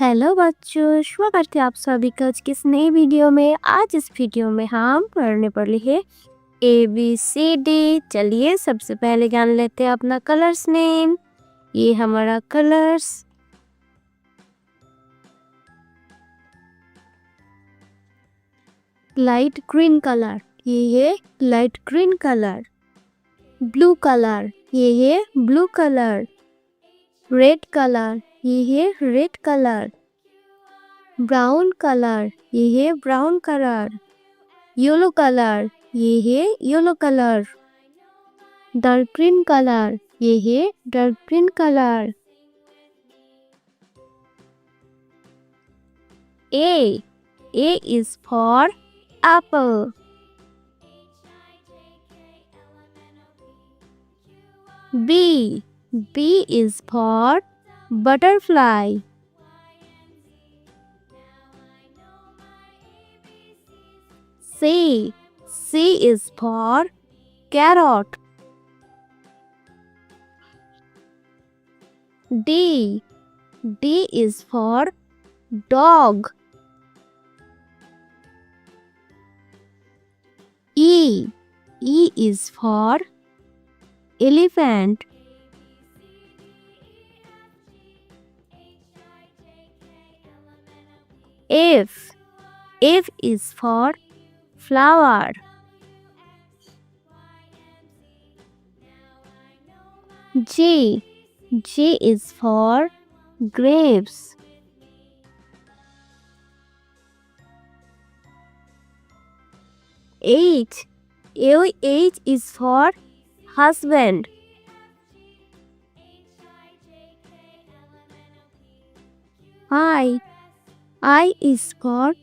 Hello बच्चों, स्वागत है आप सभी का आज की इस नई वीडियो में। आज इस वीडियो में हम पढ़ने वाले हैं ABCD। चलिए सबसे पहले जान लेते हैं अपना कलर्स नेम। ये हमारा कलर्स लाइट ग्रीन कलर, ये है light green colour. Blue colour, ये है ब्लू कलर। रेड कलर, ये है रेड कलर। ब्राउन कलर, ये है ब्राउन कलर। येलो कलर, ये है yellow colour. Dark green colour, ये है dark green colour. A is for apple. B is for butterfly. C is for carrot. D is for dog. E is for elephant. F is for flower. J is for grapes. H is for husband. I is for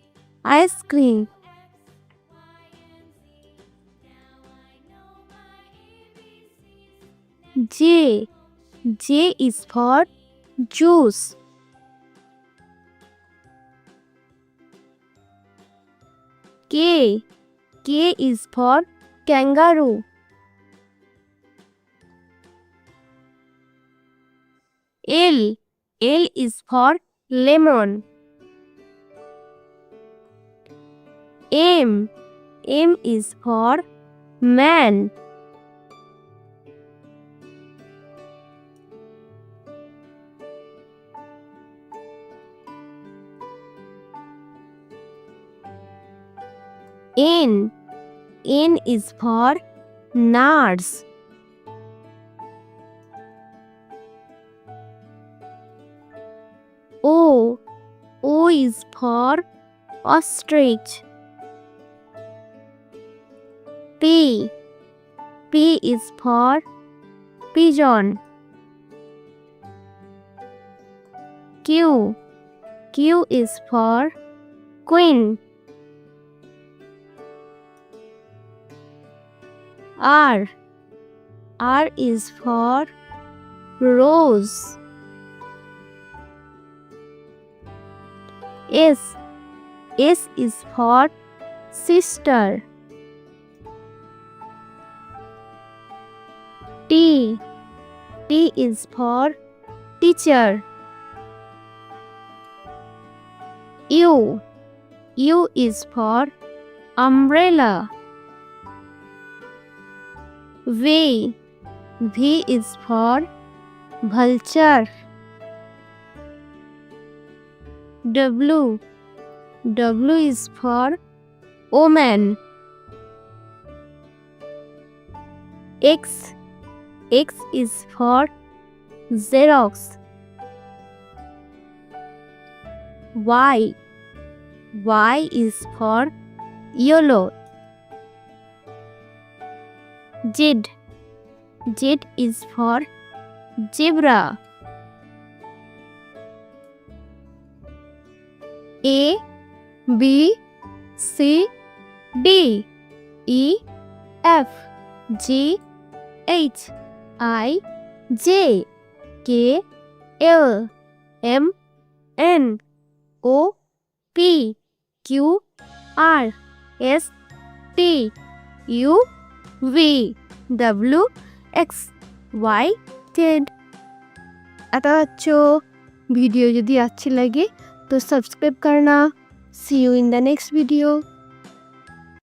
ice cream. J is for juice. K is for kangaroo. L is for lemon. M is for man. N is for nurse. O is for ostrich. P is for pigeon. Q is for queen. R is for rose. S is for sister. T is for teacher. U is for umbrella. V is for vulture. W is for woman. X is for Xerox. Y is for yellow. Z is for zebra. A B C D E F G H I J K L M N O P Q R S T U V W X Y Z। आता बच्चों video यदि अच्छी लगे तो subscribe करना। See you in the next video.